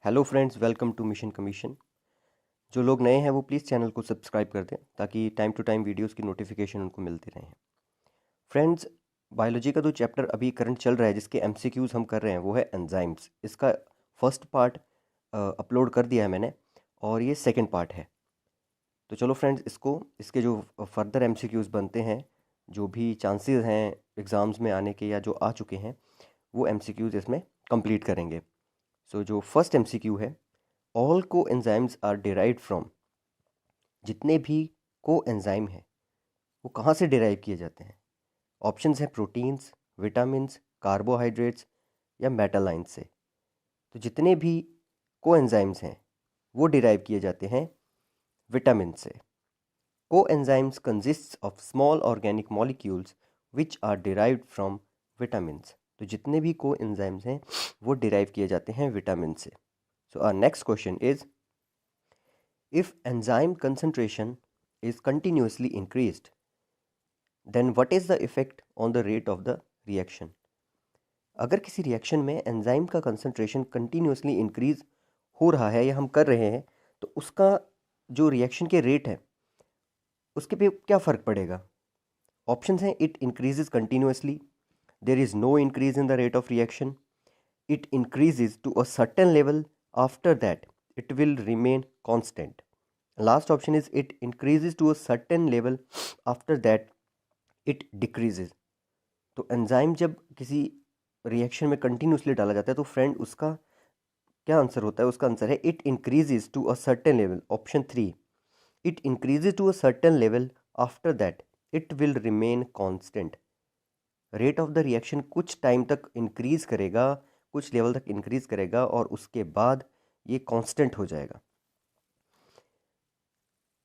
Hello friends, welcome to Mission Commission. जो लोग नए हैं वो प्लीज़ चैनल को सब्सक्राइब कर दें ताकि टाइम टू टाइम वीडियोस की नोटिफिकेशन उनको मिलती रहें। फ्रेंड्स, बायोलॉजी का जो चैप्टर अभी करंट चल रहा है जिसके एमसीक्यूज़ हम कर रहे हैं वो है एंजाइम्स। इसका फर्स्ट पार्ट अपलोड कर दिया है मैंने और ये सेकंड पार्ट है। तो चलो फ्रेंड्स, इसके जो फर्दर एमसीक्यूज़ बनते हैं, जो भी चांसेस हैं एग्ज़ाम्स में आने के या जो आ चुके हैं, वो एमसीक्यूज़ इसमें कंप्लीट करेंगे। सो जो फर्स्ट एमसीक्यू है, ऑल को एंजाइम्स आर डिराइव्ड फ्रॉम। जितने भी को एंजाइम हैं वो कहाँ से डिराइव किए जाते हैं? ऑप्शंस हैं प्रोटीन्स, विटामिन्स, कार्बोहाइड्रेट्स या मेटालाइंस से। तो जितने भी को एंजाइम्स हैं वो डिराइव किए जाते हैं विटामिन से। Coenzymes consist of small organic molecules which are derived from vitamins. तो जितने भी को एंजाइम्स हैं वो डिराइव किए जाते हैं विटामिन से। So our next question is, if enzyme concentration is continuously increased, then what is the effect on the rate of the reaction? अगर किसी रिएक्शन में एंजाइम का कंसंट्रेशन कंटिन्यूसली इंक्रीज हो रहा है या हम कर रहे हैं, तो उसका जो रिएक्शन के रेट है उसके पे क्या फ़र्क पड़ेगा? ऑप्शंस हैं, it increases continuously, there is no increase in the rate of reaction, it increases to a certain level, after that it will remain constant. Last option is it increases to a certain level, after that it decreases. तो enzyme जब किसी reaction में continuously डाला जाता है तो friend उसका क्या आंसर होता है? उसका आंसर है it increases to a certain level. Option 3, it increases to a certain level, after that it will remain constant. Rate of the reaction कुछ टाइम तक इंक्रीज करेगा, कुछ लेवल तक इंक्रीज करेगा और उसके बाद ये कांस्टेंट हो जाएगा।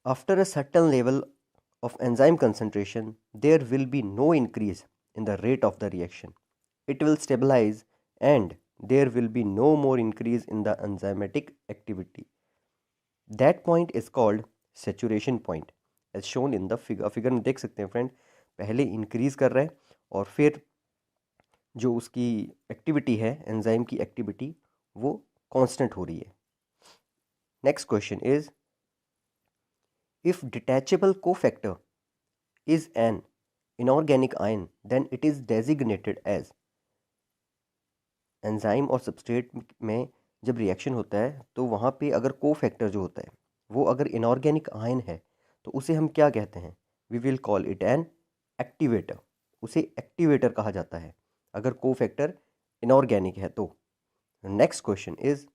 After a certain level of enzyme concentration, there will be no increase in the rate of the reaction. It will stabilize and there will be no more increase in the enzymatic activity. That point is called saturation point as shown in the figure. Figure में देख सकते हैं friend, पहले increase कर रहा है और फिर जो उसकी एक्टिविटी है, एंजाइम की एक्टिविटी, वो कांस्टेंट हो रही है। Next question is, if detachable cofactor is an inorganic ion, then it is designated as। Enzyme और सबस्ट्रेट में जब रिएक्शन होता है तो वहाँ पे अगर कोफैक्टर जो होता है वो अगर इनऑर्गेनिक आयन है तो उसे हम क्या कहते हैं? We will call it an activator. उसे एक्टिवेटर कहा जाता है अगर कोफैक्टर इनऑर्गेनिक है तो। Next question is,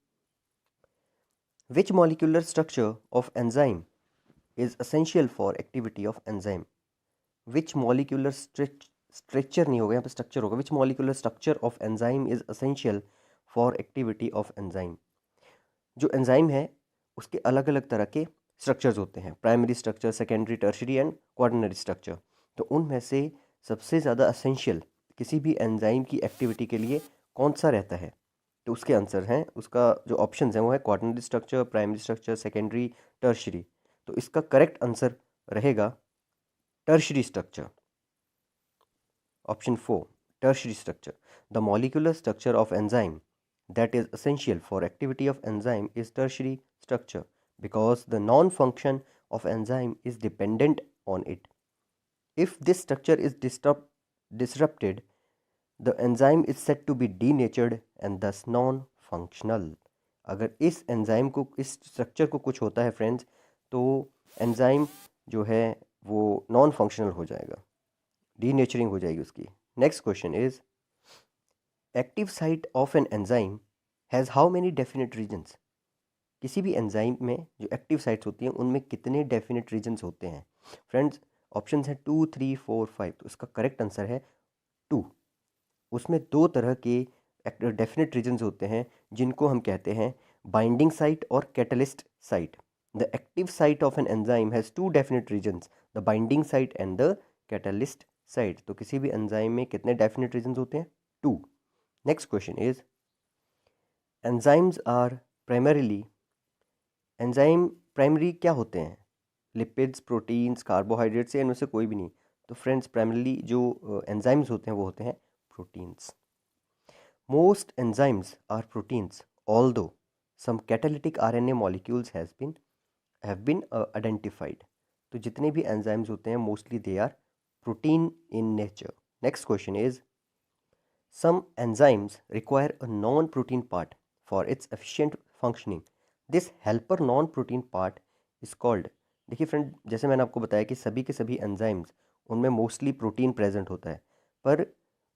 which molecular structure of enzyme is essential for activity of enzyme? Which molecular structure नहीं होगा यहाँ पे, स्ट्रक्चर होगा। Which molecular structure of enzyme is essential for activity of enzyme? जो enzyme है उसके अलग अलग तरह के स्ट्रक्चर्स होते हैं, primary structure, secondary, tertiary and quaternary structure. तो उनमें से सबसे ज़्यादा एसेंशियल किसी भी एंजाइम की एक्टिविटी के लिए कौन सा रहता है? तो उसके आंसर हैं, उसका जो ऑप्शंस हैं वो है quaternary structure, primary structure, secondary, tertiary. तो इसका करेक्ट आंसर रहेगा tertiary structure. Option 4, tertiary structure. The molecular structure of enzyme that is essential for activity of enzyme is tertiary structure because the non-function of enzyme is dependent on it. If this structure is disrupted, the enzyme is said to be denatured and thus non-functional. अगर इस enzyme को, इस structure को कुछ होता है friends, तो enzyme जो है वो नॉन फंक्शनल हो जाएगा, डीनेचरिंग हो जाएगी उसकी। Next question is, active site of an enzyme has how many definite regions? किसी भी एंजाइम में जो एक्टिव साइट्स होती हैं उनमें कितने डेफिनेट रीजन्स होते हैं? फ्रेंड्स, ऑप्शंस हैं 2, 3, 4, 5। तो इसका करेक्ट आंसर है 2। उसमें दो तरह के डेफिनेट रीजन्स होते हैं जिनको हम कहते हैं बाइंडिंग साइट और catalyst site. The active site of an enzyme has two definite regions, the binding site and the catalyst site. तो किसी भी एंजाइम में कितने डेफिनेट रीजन्स होते हैं? 2। Next question is, enzymes are primarily, enzyme primary क्या होते हैं? लिपिड्स, प्रोटीन्स, कार्बोहाइड्रेट्स या इनमें से कोई भी नहीं। तो फ्रेंड्स, प्राइमरीली जो एंजाइम्स होते हैं वो होते हैं proteins. Most enzymes are proteins, although some catalytic RNA molecules have been identified. तो जितने भी एंजाइम्स होते हैं mostly they are protein in nature. Next question is some enzymes require a non-protein part for its efficient functioning. This helper non-protein part is called. देखिए friend, जैसे मैंने आपको बताया कि सभी के सभी एंजाइम्स उनमें मोस्टली प्रोटीन प्रेजेंट होता है, पर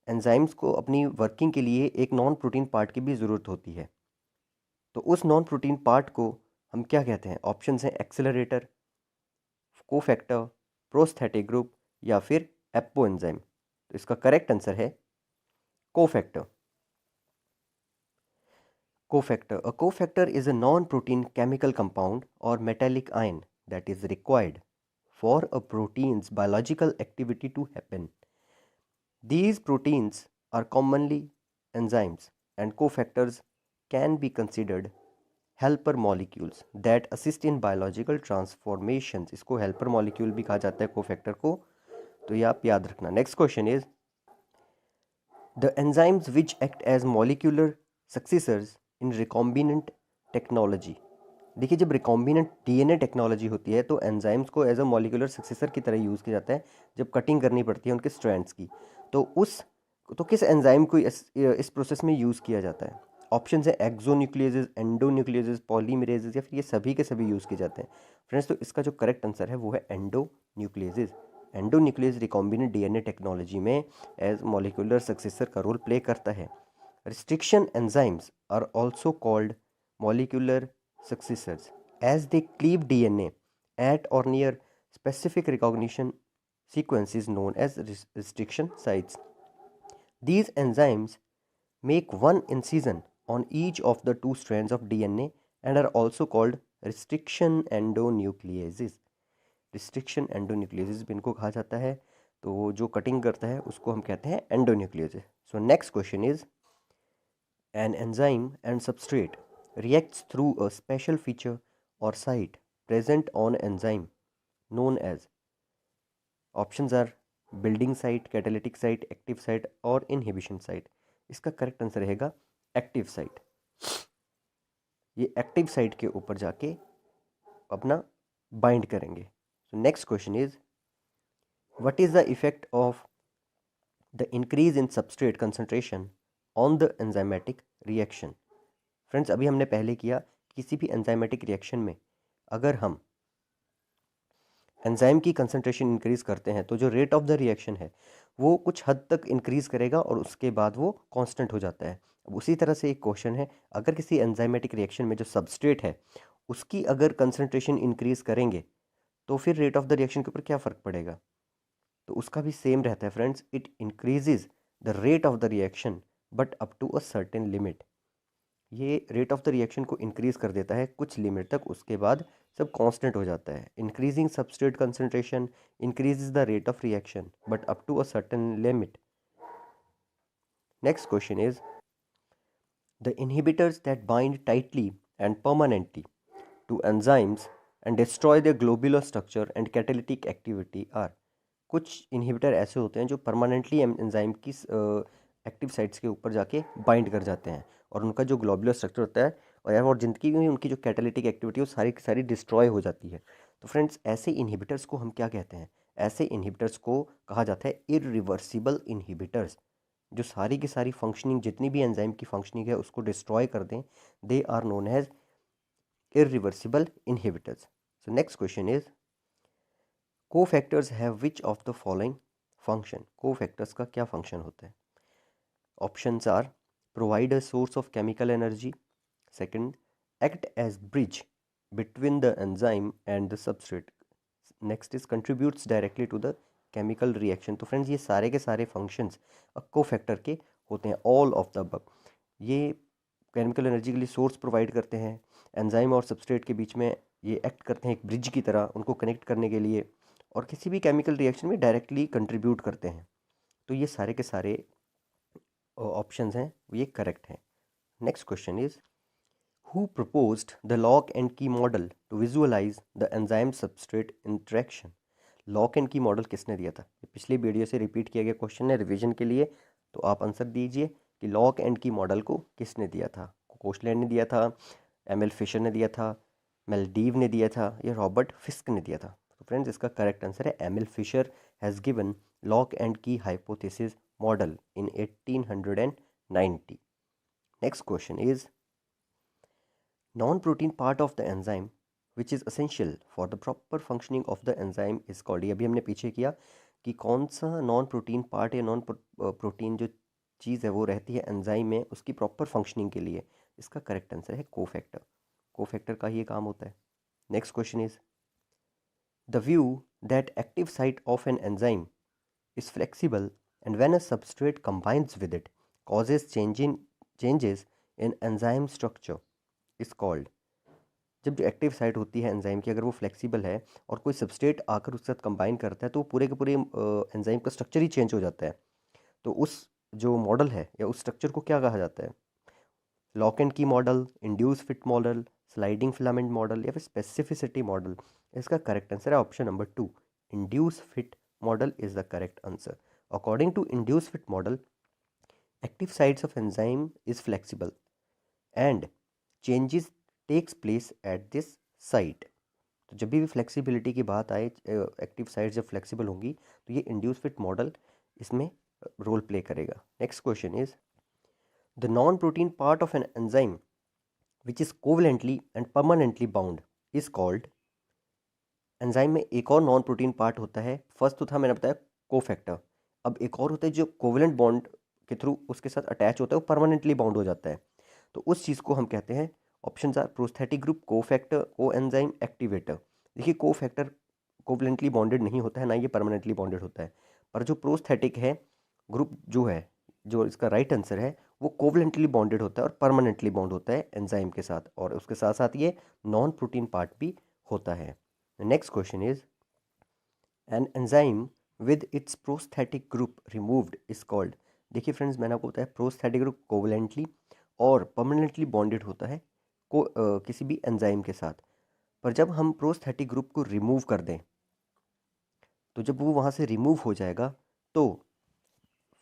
एंजाइम्स को अपनी वर्किंग के लिए एक नॉन प्रोटीन पार्ट की भी ज़रूरत होती है. तो उस नॉन प्रोटीन पार्ट को हम क्या कहते हैं? ऑप्शंस हैं एक्सेलरेटर, कोफैक्टर, प्रोस्थेटिक ग्रुप या फिर एप्पो एंजाइम. तो इसका करेक्ट आंसर है cofactor. Cofactor. A cofactor is a non-protein chemical compound or metallic ion that is required for a protein's biological activity to happen. These proteins are commonly enzymes, and cofactors can be considered helper molecules that assist in biological transformations. इसको helper molecule भी कहा जाता है cofactor को, तो ये आप याद रखना. Next question is the enzymes which act as molecular successors in recombinant technology. देखिए, जब रिकॉम्बिनेंट डीएनए टेक्नोलॉजी होती है तो एंजाइम्स को एज अ मॉलिक्यूलर सक्सेसर की तरह यूज़ किया जाता है जब कटिंग करनी पड़ती है उनके स्ट्रैंड्स की. तो किस एंजाइम को इस प्रोसेस में यूज़ किया जाता है? ऑप्शन है एक्सोन्यूक्लियेजेस, एंडोन्यूक्लियेजेस, पॉलीमरेजेस या फिर ये सभी के सभी यूज़ किए जाते हैं. फ्रेंड्स, तो इसका जो करेक्ट आंसर है वो है endonucleases. Endonuclease recombinant DNA technology में एज मॉलिक्यूलर सक्सेसर का रोल प्ले करता है. Restriction enzymes are also called molecular successors as they cleave DNA at or near specific recognition sequences known as restriction sites. These enzymes make one incision on each of the two strands of DNA and are also called restriction endonucleases. Restriction endonuclease भी इनको कहा जाता है. तो जो cutting करता है उसको हम कहते हैं endonuclease. So next question is an enzyme and substrate reacts through a special feature or site present on enzyme known as. Options are building site, catalytic site, active site और inhibition site. इसका correct answer रहेगा active site. ये active site के ऊपर जाके अपना bind करेंगे. सो next question is what is the effect of the increase in substrate concentration on the enzymatic reaction. Friends, अभी हमने पहले किया किसी भी एंजाइमेटिक रिएक्शन में अगर हम एंजाइम की कंसंट्रेशन इंक्रीज करते हैं तो जो रेट ऑफ द रिएक्शन है वो कुछ हद तक इंक्रीज करेगा और उसके बाद वो कांस्टेंट हो जाता है. अब उसी तरह से एक क्वेश्चन है, अगर किसी एंजाइमेटिक रिएक्शन में जो सबस्ट्रेट है उसकी अगर कंसंट्रेशन इंक्रीज करेंगे तो फिर रेट ऑफ द रिएक्शन के ऊपर क्या फ़र्क पड़ेगा? तो उसका भी सेम रहता है friends. It increases the rate of the reaction but up to a certain limit. ये रेट ऑफ द रिएक्शन को इंक्रीज कर देता है कुछ लिमिट तक, उसके बाद सब कांस्टेंट हो जाता है. Increasing substrate concentration increases the rate of reaction but up to a certain limit. Next question is the inhibitors that bind tightly and permanently to enzymes and destroy the globular structure and catalytic activity are. कुछ inhibitor ऐसे होते हैं जो permanently enzyme की active sites के ऊपर जाके bind कर जाते हैं और उनका जो ग्लोबुलर स्ट्रक्चर होता है और जिंदगी में उनकी जो कैटालिटिक एक्टिविटी है वो सारी की सारी डिस्ट्रॉय हो जाती है. तो फ्रेंड्स, ऐसे इनहिबिटर्स को हम क्या कहते हैं? ऐसे इनहिबिटर्स को कहा जाता है इरिवर्सिबल इनहिबिटर्स. जो सारी की सारी फंक्शनिंग, जितनी भी एंजाइम की फंक्शनिंग है उसको डिस्ट्रॉय कर दें, they are known as irreversible inhibitors. So next question is cofactors have which of the following function. Cofactors का क्या फंक्शन होता है? Options are provide a source of chemical energy. Second, act as bridge between the enzyme and the substrate. Next is contributes directly to the chemical reaction. तो friends, ये सारे के सारे functions cofactor के होते हैं. All of the above. ये chemical energy के लिए सोर्स प्रोवाइड करते हैं, एंजाइम और सबस्ट्रेट के बीच में ये एक्ट करते हैं एक ब्रिज की तरह उनको कनेक्ट करने के लिए, और किसी भी केमिकल रिएक्शन में डायरेक्टली कंट्रीब्यूट करते हैं. तो ये सारे के सारे ऑप्शंस हैं ये करेक्ट हैं. Next question is who proposed the lock and key model to visualise the enzyme substrate interaction. Lock and key model किसने दिया था? पिछली वीडियो से रिपीट किया गया क्वेश्चन है रिवीजन के लिए, तो आप आंसर दीजिए कि लॉक एंड की मॉडल को किसने दिया था. कोशलैंड ने दिया था, एम एल फिशर ने दिया था, मेलडीव ने दिया था, या रॉबर्ट फिस्क ने दिया था? तो फ्रेंड्स इसका करेक्ट आंसर है Emil Fischer has given lock and key hypothesis model in 1890. Next question is non-protein part of the enzyme which is essential for the proper functioning of the enzyme is called. ये अभी हमने पीछे किया कि कौन सा non protein part या non protein जो चीज़ है वो रहती है एंजाइम में उसकी प्रॉपर फंक्शनिंग के लिए. इसका करेक्ट आंसर है कोफैक्टर. कोफैक्टर का ही काम होता है. Next question is the view that active site of an enzyme is flexible and when a substrate combines with it causes changes in enzyme structure is called. जब जो active site होती है enzyme की अगर वो फ्लेक्सिबल है और कोई सबस्ट्रेट आकर उसके साथ कंबाइन करता है तो पूरे के पूरे एंजाइम का स्ट्रक्चर ही चेंज हो जाता है. तो उस जो मॉडल है या उस स्ट्रक्चर को क्या कहा जाता है? Lock and key model, induce fit model, sliding filament model या फिर स्पेसिफिसिटी मॉडल? इसका करेक्ट आंसर है option number 2, induce fit model is the correct answer. According to induce fit model, active sites of enzyme is flexible and changes takes place at this site. तो जब भी flexibility की बात आए, active site जब flexible होंगी तो ये इंड्यूस फिट मॉडल इसमें रोल प्ले करेगा. Next question is the non protein part of an enzyme which is covalently and permanently bound is called. Enzyme में एक और नॉन प्रोटीन पार्ट होता है. फर्स्ट तो था मैंने बताया कोफैक्टर. अब एक और होता है जो कोवलेंट बॉन्ड के थ्रू उसके साथ अटैच होता है, वो परमानेंटली बाउंड हो जाता है. तो उस चीज़ को हम कहते हैं, options are prosthetic group, cofactor, coenzyme, activator. देखिए कोफैक्टर कोवलेंटली बॉन्डेड नहीं होता है, ना ये परमानेंटली बॉन्डेड होता है. पर जो प्रोस्थेटिक है ग्रुप जो है, जो इसका राइट आंसर है, वो कोवलेंटली बॉन्डेड होता है और परमानेंटली बॉन्ड होता है एंजाइम के साथ, और उसके साथ साथ ये नॉन प्रोटीन पार्ट भी होता है. Next question is an enzyme with its prosthetic group removed is called. देखिए फ्रेंड्स, मैंने आपको बताया प्रोस्थेटिक ग्रुप कोवलेंटली और परमानेंटली बॉन्डेड होता है किसी भी एंजाइम के साथ. पर जब हम प्रोस्थेटिक ग्रुप को रिमूव कर दें, तो जब वो वहाँ से रिमूव हो जाएगा तो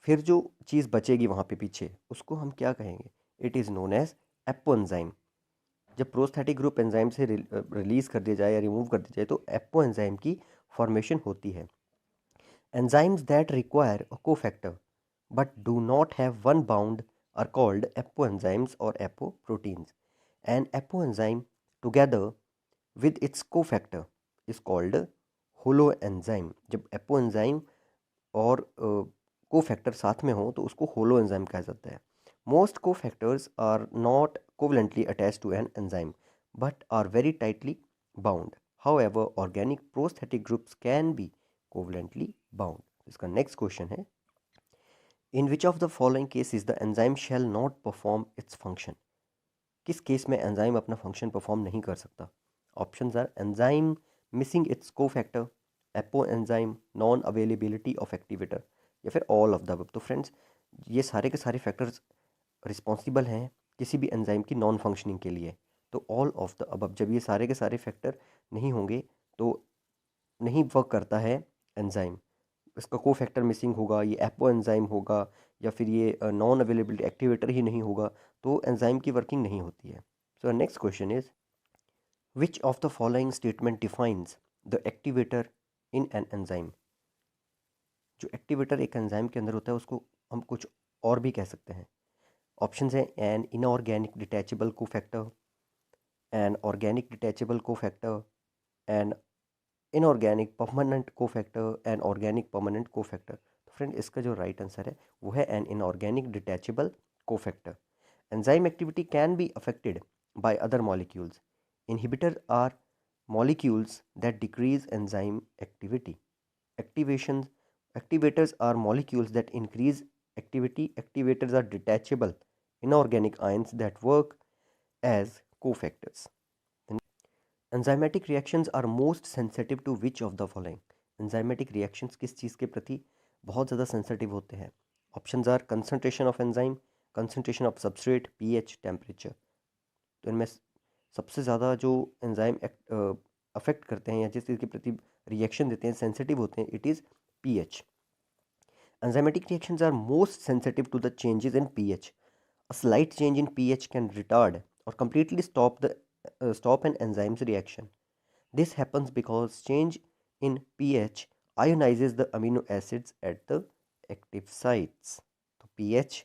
फिर जो चीज़ बचेगी वहाँ पे पीछे, उसको हम क्या कहेंगे? It is known as apo enzyme. जब प्रोस्थेटिक ग्रुप एंजाइम से रिलीज़ कर दिया जाए या रिमूव कर दिया जाए तो एपो एंजाइम की फॉर्मेशन होती है. Enzymes that require a cofactor but do not have one bound are called apoenzymes or apoproteins. An apoenzyme together with its cofactor is called holoenzyme. जब apoenzyme और cofactor साथ में हो तो उसको holoenzyme कहा जाता है. Most cofactors are not covalently attached to an enzyme but are very tightly bound. However, organic prosthetic groups can be covalently bound. इसका next question है, in which of the following cases the enzyme shall not perform its function. किस case में enzyme अपना function perform नहीं कर सकता? Options are enzyme missing its cofactor, apoenzyme, non availability of activator, या फिर all of the above. तो friends ये सारे के सारे फैक्टर्स रिस्पॉन्सिबल हैं किसी भी एंजाइम की नॉन फंक्शनिंग के लिए. तो ऑल ऑफ द अबव, जब ये सारे के सारे फैक्टर नहीं होंगे तो नहीं वर्क करता है एंजाइम. इसका को फैक्टर मिसिंग होगा, ये एपो एंजाइम होगा, या फिर ये नॉन अवेलेबिलिटी एक्टिवेटर ही नहीं होगा, तो एंजाइम की वर्किंग नहीं होती है. सो next question is which of the following statement defines the activator in an enzyme. जो एक्टिवेटर एक एंजाइम के अंदर होता है उसको हम कुछ और भी कह सकते हैं. ऑप्शंस हैं an inorganic detachable cofactor, an organic detachable cofactor, an inorganic permanent cofactor and organic permanent cofactor. तो फ्रेंड इसका जो राइट आंसर है वो है an inorganic detachable cofactor. Enzyme activity can be affected by other molecules. Inhibitor are molecules that decrease enzyme activity. Activation activators are molecules that increase activity. Activators are detachable inorganic ions that work as cofactors. Enzymatic reactions are most sensitive to which of the following. Enzymatic reactions किस चीज़ के प्रति बहुत ज़्यादा sensitive होते हैं? Options are concentration of enzyme, concentration of substrate, pH, temperature. तो इनमें सबसे ज़्यादा जो एंजाइम अफेक्ट करते हैं या जिस चीज़ के प्रति रिएक्शन देते हैं, सेंसिटिव होते हैं, it is pH. Enzymatic reactions are most sensitive to the changes in pH. A slight change in pH can retard or completely stop an enzyme's reaction. This happens because change in pH ionizes the amino acids at the active sites. तो pH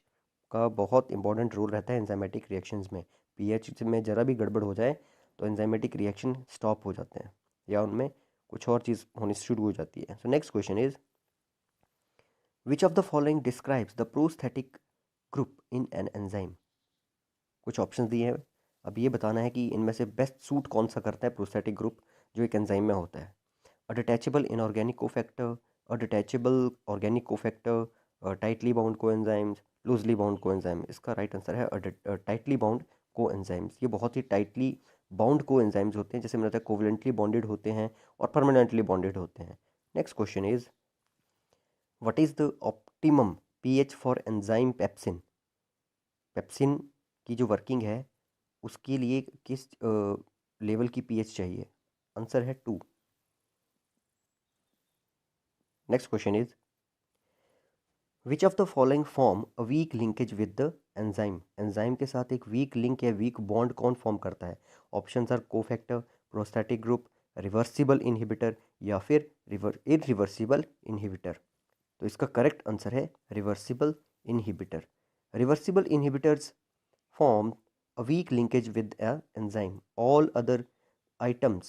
का बहुत important role रहता है enzymatic reactions में. pH में ज़रा भी गड़बड़ हो जाए तो एंजाइमेटिक रिएक्शन स्टॉप हो जाते हैं या उनमें कुछ और चीज़ होनी शुरू हो जाती है. सो next question is which of the following describes the prosthetic group in an enzyme. कुछ ऑप्शंस दिए हैं. अब ये बताना है कि इनमें से बेस्ट सूट कौन सा करता है प्रोस्थेटिक ग्रुप जो एक एंजाइम में होता है. A detachable inorganic cofactor, a detachable organic cofactor, tightly bound coenzymes, loosely bound coenzyme. इसका राइट आंसर है टाइटली बाउंड कोएंजाइम्स. ये बहुत ही टाइटली बाउंड कोएंजाइम्स होते हैं, जैसे मैंने बताया कोवलेंटली बॉन्डेड होते हैं और परमानेंटली बॉन्डेड होते हैं. Next question is what is the optimum pH for enzyme pepsin. Pepsin की जो वर्किंग है उसके लिए किस लेवल की पीएच चाहिए. आंसर है 2. Next question is which of the following form a weak linkage with the enzyme. Enzyme के साथ एक वीक लिंक या वीक बॉन्ड कौन फॉर्म करता है. Options are cofactor, prosthetic group, reversible inhibitor या फिर इरिवर्सिबल इनहिबिटर. तो इसका करेक्ट आंसर है reversible inhibitor. Reversible inhibitors form a weak linkage with a enzyme. All other items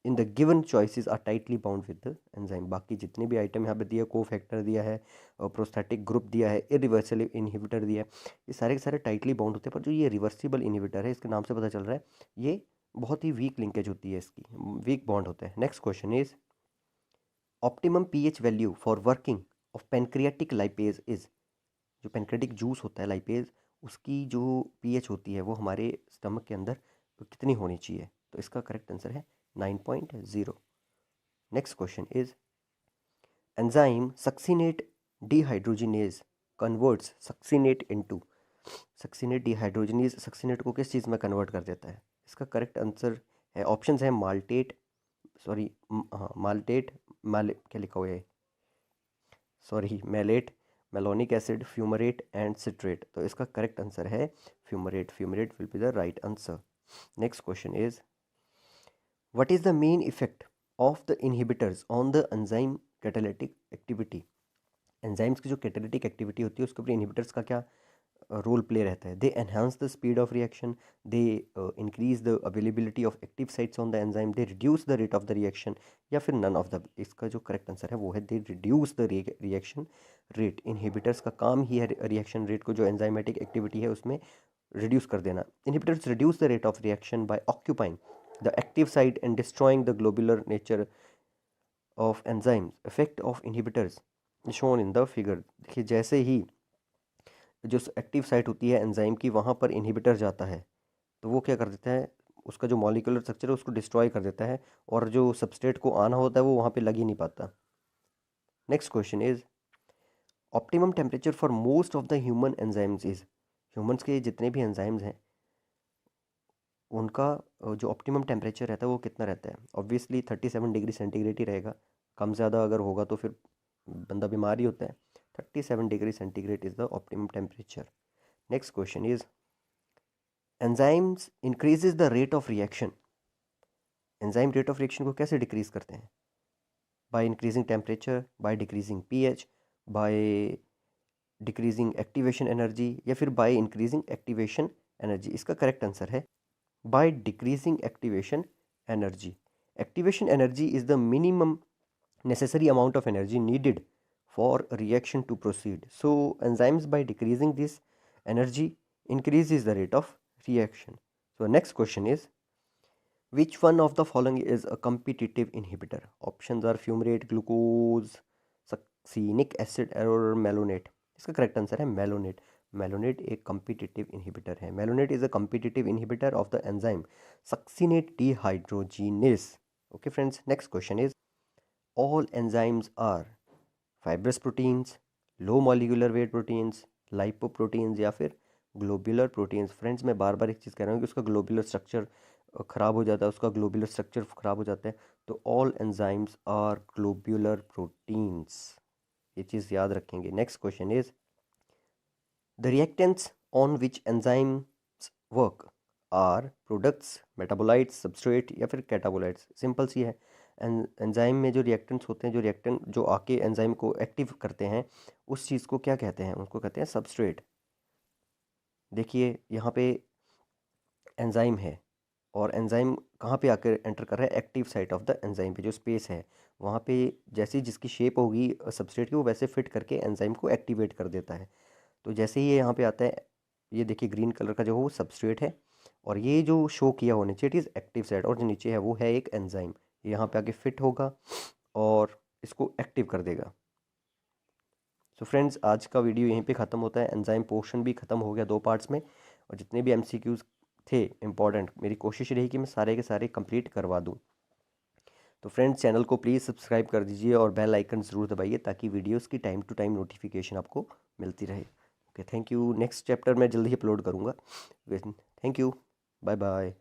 in the given choices are tightly bound with the enzyme. बाकी जितने भी item यहाँ पे दिया, कोफैक्टर दिया है, प्रोस्थेटिक ग्रुप दिया है, इरिवर्सिबल इनहिबिटर दिया है, ये सारे के सारे टाइटली बाउंड होते हैं. पर जो ये रिवर्सिबल इनहिबिटर है, इसके नाम से पता चल रहा है ये बहुत ही वीक लिंकेज होती है, इसकी वीक बॉन्ड होता है. Next question is optimum pH value for working of pancreatic lipase is. जो पेनक्रेटिक जूस होता है लाइपेज, उसकी जो पीएच होती है वो हमारे स्टमक के अंदर तो कितनी होनी चाहिए. तो इसका करेक्ट आंसर है 9.0. Next question is enzyme succinate dehydrogenase converts succinate into. Succinate dehydrogenase succinate को किस चीज़ में कन्वर्ट कर देता है. इसका करेक्ट आंसर है, ऑप्शंस है माल्टेट, सॉरी हाँ माल्टेट, क्या लिखा हुआ है, sorry malate, malonic acid, fumarate and citrate. तो इसका करेक्ट आंसर है fumarate. Fumarate will be the right answer. Next question is what is the main effect of the inhibitors on the enzyme catalytic activity. Enzymes की जो catalytic activity होती है उसके ऊपर inhibitors का क्या रोल प्ले रहता है. They enhance the speed of reaction, they increase the availability of active sites on the enzyme, they reduce the rate of the reaction या फिर नन ऑफ द. इसका जो करेक्ट आंसर है वो है दे reduce the reaction rate. Inhibitors का काम ही है रिएक्शन रेट को जो एंजाइमेटिक एक्टिविटी है उसमें रिड्यूस कर देना. Inhibitors reduce the rate of reaction by occupying the active site and destroying the globular nature of enzymes. Effect of inhibitors shown in the figure. देखिए जैसे ही जो एक्टिव साइट होती है एंजाइम की वहाँ पर इनहिबिटर जाता है तो वो क्या कर देता है, उसका जो मॉलिक्यूलर स्ट्रक्चर है उसको डिस्ट्रॉय कर देता है और जो सबस्ट्रेट को आना होता है वो वहाँ पे लग ही नहीं पाता. Next question is optimum temperature for most of the human enzymes is. Humans के जितने भी एंजाइम्स हैं उनका जो ऑप्टिमम टेम्परेचर रहता है वो कितना रहता है. ऑब्वियसली 37 डिग्री सेंटीग्रेड ही रहेगा. कम ज़्यादा अगर होगा तो फिर बंदा बीमार ही होता है. 37 degree centigrade is the optimum temperature. Next question is enzymes increases the rate of reaction. Enzyme rate of reaction को कैसे डिक्रीज करते हैं. By increasing temperature, by decreasing pH, by decreasing activation energy या फिर बाय इंक्रीजिंग एक्टिवेशन एनर्जी. इसका correct answer है by decreasing activation energy. Activation energy is the minimum necessary amount of energy needed for a reaction to proceed. So enzymes by decreasing this energy increases the rate of reaction. So next question is which one of the following is a competitive inhibitor. Options are fumarate, glucose, succinic acid or malonate. इसका correct answer है malonate. Malonate एक competitive inhibitor है. Malonate is a competitive inhibitor of the enzyme succinate dehydrogenase. Okay friends, next question is all enzymes are fibrous proteins, low molecular weight proteins, lipoproteins या फिर globular proteins. Friends मैं बार बार एक चीज़ कह रहा हूँ कि उसका ग्लोबुलर स्ट्रक्चर ख़राब हो जाता है, उसका ग्लोबुलर स्ट्रक्चर ख़राब हो जाता है. तो all enzymes are globular proteins. ये चीज़ याद रखेंगे. Next question is the reactants on which enzymes work are products, metabolites, substrate या फिर कैटाबोलाइट्स। सिंपल सी है। एंजाइम में जो रिएक्टेंट्स होते हैं, जो रिएक्टेंट जो आके एंजाइम को एक्टिव करते हैं, उस चीज़ को क्या कहते हैं? उसको कहते हैं सबस्ट्रेट। देखिए यहाँ पे एंजाइम है और एंजाइम कहाँ पे आकर एंटर कर रहा है? Active site of the enzyme पे जो स्पेस है वहाँ पे जैसी जिसकी शेप होगी सबस्ट्रेट की, वो वैसे फिट करके एंजाइम को एक्टिवेट कर देता है। तो जैसे ही ये यहाँ पे आता है, ये देखिए ग्रीन कलर का जो वो सबस्ट्रेट है, और ये जो शो किया होने चाहिए इट इज़ एक्टिव साइट, और जो नीचे है वो है एक एंजाइम। यहाँ पे आके फिट होगा और इसको एक्टिव कर देगा। सो फ्रेंड्स, आज का वीडियो यहीं पे ख़त्म होता है। एंजाइम पोर्शन भी ख़त्म हो गया 2 पार्ट्स में, और जितने भी एमसीक्यूज़ थे इम्पॉर्टेंट, मेरी कोशिश रही कि मैं सारे के सारे कंप्लीट करवा दूँ। तो फ्रेंड्स, चैनल को प्लीज़ सब्सक्राइब कर दीजिए और बेल आइकन ज़रूर दबाइए ताकि वीडियोस की टाइम टू टाइम नोटिफिकेशन आपको मिलती रहे। Okay, thank you. Next chapter मैं जल्दी ही अपलोड करूँगा। Thank you, bye bye.